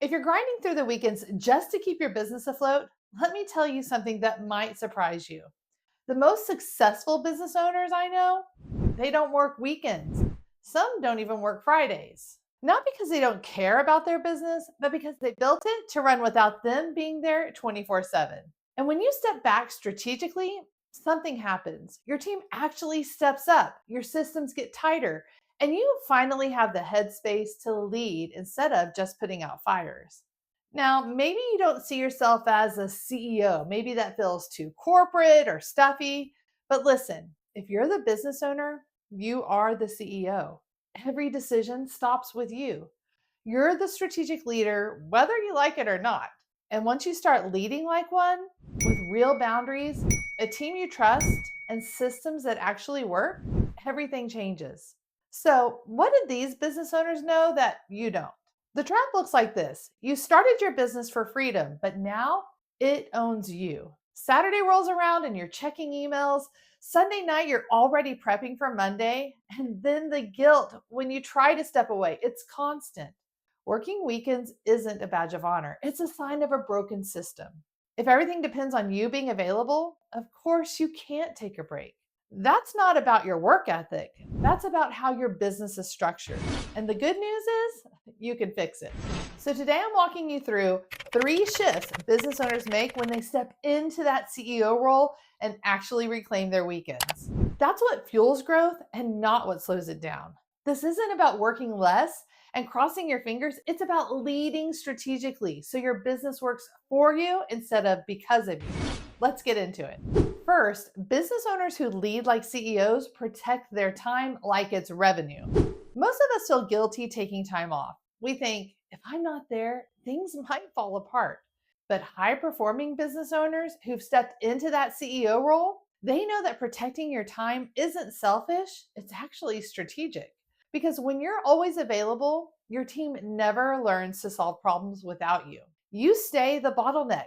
If you're grinding through the weekends just to keep your business afloat, let me tell you something that might surprise you. The most successful business owners I know, they don't work weekends. Some don't even work Fridays. Not because they don't care about their business, but because they built it to run without them being there 24/7. And when you step back strategically, something happens. Your team actually steps up, your systems get tighter, and you finally have the headspace to lead instead of just putting out fires. Now, maybe you don't see yourself as a CEO. Maybe that feels too corporate or stuffy. But listen, if you're the business owner, you are the CEO. Every decision stops with you. You're the strategic leader, whether you like it or not. And once you start leading like one with real boundaries, a team you trust, and systems that actually work, everything changes. So, what did these business owners know that you don't? The trap looks like this: you started your business for freedom, but now it owns you. Saturday rolls around and you're checking emails. Sunday night, you're already prepping for Monday. And then the guilt when you try to step away, it's constant. Working weekends isn't a badge of honor, it's a sign of a broken system. If everything depends on you being available, of course you can't take a break. That's not about your work ethic. That's about how your business is structured. And the good news is you can fix it. So today I'm walking you through 3 shifts business owners make when they step into that CEO role and actually reclaim their weekends. That's what fuels growth and not what slows it down. This isn't about working less and crossing your fingers. It's about leading strategically so your business works for you instead of because of you. Let's get into it. First, business owners who lead like CEOs protect their time like it's revenue. Most of us feel guilty taking time off. We think, if I'm not there, things might fall apart. But high performing business owners who've stepped into that CEO role, they know that protecting your time isn't selfish, it's actually strategic. Because when you're always available, your team never learns to solve problems without you. You stay the bottleneck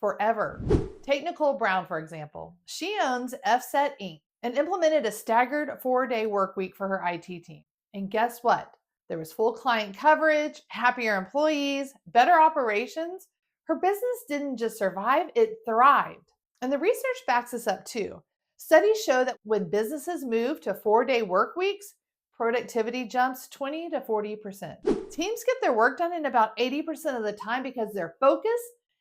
forever. Take Nicole Brown, for example. She owns FSET Inc. and implemented a staggered 4-day work week for her IT team. And guess what? There was full client coverage, happier employees, better operations. Her business didn't just survive, it thrived. And the research backs this up too. Studies show that when businesses move to 4-day work weeks, productivity jumps 20 to 40%. Teams get their work done in about 80% of the time because their focus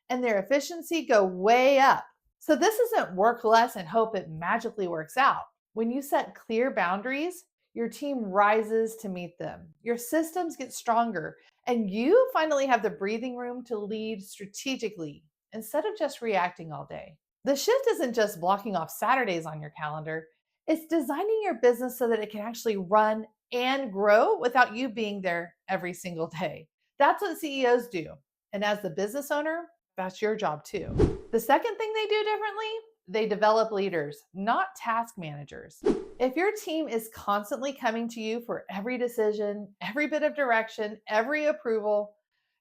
and their efficiency go way up. So, this isn't work less and hope it magically works out. When you set clear boundaries, your team rises to meet them, your systems get stronger, and you finally have the breathing room to lead strategically instead of just reacting all day. The shift isn't just blocking off Saturdays on your calendar, it's designing your business so that it can actually run and grow without you being there every single day. That's what CEOs do. And as the business owner, that's your job too. The second thing they do differently, they develop leaders, not task managers. If your team is constantly coming to you for every decision, every bit of direction, every approval,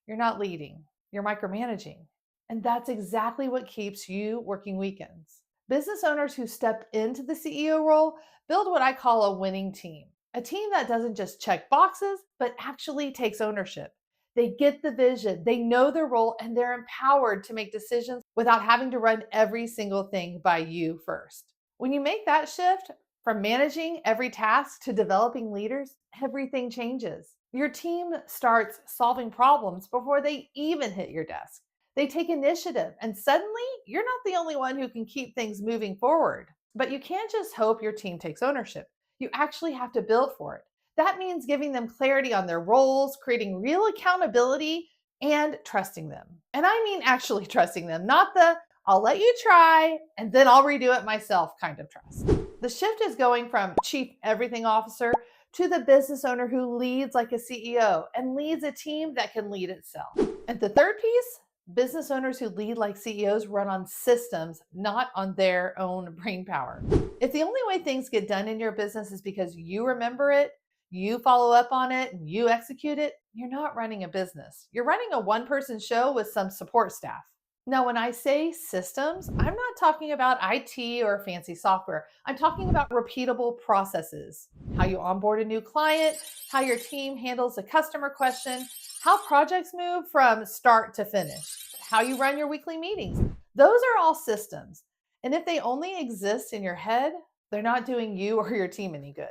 you're not leading, you're micromanaging. And that's exactly what keeps you working weekends. Business owners who step into the CEO role build what I call a winning team, a team that doesn't just check boxes, but actually takes ownership. They get the vision, they know their role, and they're empowered to make decisions without having to run every single thing by you first. When you make that shift from managing every task to developing leaders, everything changes. Your team starts solving problems before they even hit your desk. They take initiative, and suddenly you're not the only one who can keep things moving forward. But you can't just hope your team takes ownership. You actually have to build for it. That means giving them clarity on their roles, creating real accountability, and trusting them. And I mean actually trusting them, not the I'll let you try and then I'll redo it myself kind of trust. The shift is going from chief everything officer to the business owner who leads like a CEO and leads a team that can lead itself. And the third piece, business owners who lead like CEOs run on systems, not on their own brain power. If the only way things get done in your business is because you remember it, you follow up on it, and you execute it, you're not running a business. You're running a one person show with some support staff. Now, when I say systems, I'm not talking about IT or fancy software. I'm talking about repeatable processes: how you onboard a new client, how your team handles a customer question, how projects move from start to finish, how you run your weekly meetings. Those are all systems. And if they only exist in your head, they're not doing you or your team any good.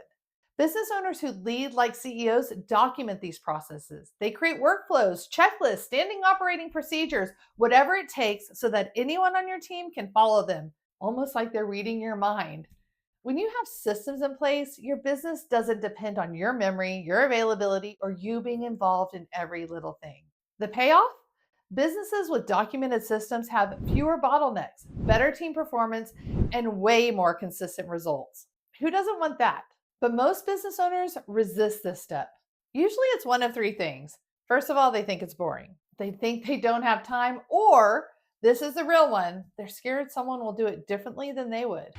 Business owners who lead like CEOs document these processes. They create workflows, checklists, standing operating procedures, whatever it takes so that anyone on your team can follow them, almost like they're reading your mind. When you have systems in place, your business doesn't depend on your memory, your availability, or you being involved in every little thing. The payoff? Businesses with documented systems have fewer bottlenecks, better team performance, and way more consistent results. Who doesn't want that? But most business owners resist this step. Usually it's one of three things. First of all, they think it's boring. They think they don't have time, or this is the real one, they're scared someone will do it differently than they would.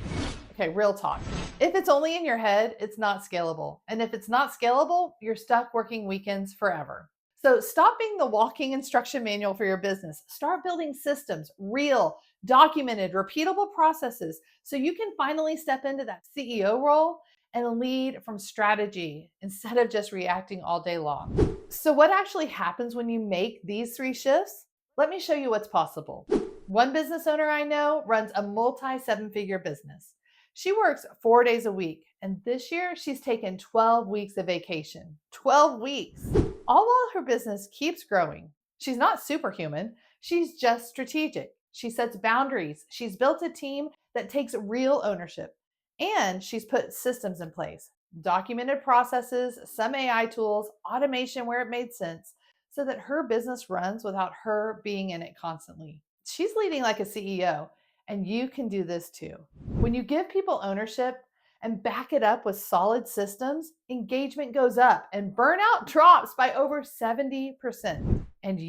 Okay, real talk. If it's only in your head, it's not scalable. And if it's not scalable, you're stuck working weekends forever. So stop being the walking instruction manual for your business. Start building systems, real, documented, repeatable processes so you can finally step into that CEO role and lead from strategy instead of just reacting all day long. So, what actually happens when you make these three shifts? Let me show you what's possible. One business owner I know runs a multi seven-figure business. She works 4 days a week, and this year she's taken 12 weeks of vacation. 12 weeks, all while her business keeps growing. She's not superhuman, she's just strategic. She sets boundaries, she's built a team that takes real ownership, and she's put systems in place, documented processes, some AI tools, automation where it made sense, so that her business runs without her being in it constantly. She's leading like a CEO, and you can do this too. When you give people ownership and back it up with solid systems, engagement goes up and burnout drops by over 70%. And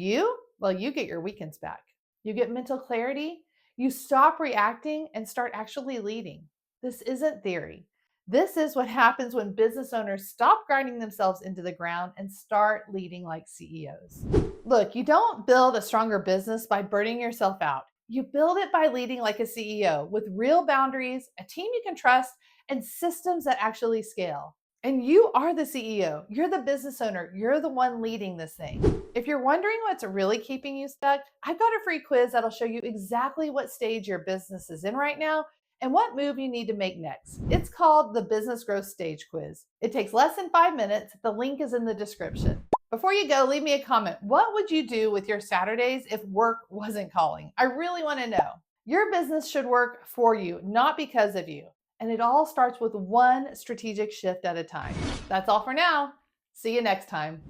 well, you get your weekends back. You get mental clarity, you stop reacting and start actually leading. This isn't theory. This is what happens when business owners stop grinding themselves into the ground and start leading like CEOs. Look, you don't build a stronger business by burning yourself out. You build it by leading like a CEO with real boundaries, a team you can trust, and systems that actually scale. And you are the CEO. You're the business owner. You're the one leading this thing. If you're wondering what's really keeping you stuck, I've got a free quiz that'll show you exactly what stage your business is in right now and what move you need to make next. It's called the Business Growth Stage Quiz. It takes less than 5 minutes. The link is in the description. Before you go, leave me a comment. What would you do with your Saturdays if work wasn't calling? I really want to know. Your business should work for you, not because of you. And it all starts with one strategic shift at a time. That's all for now. See you next time.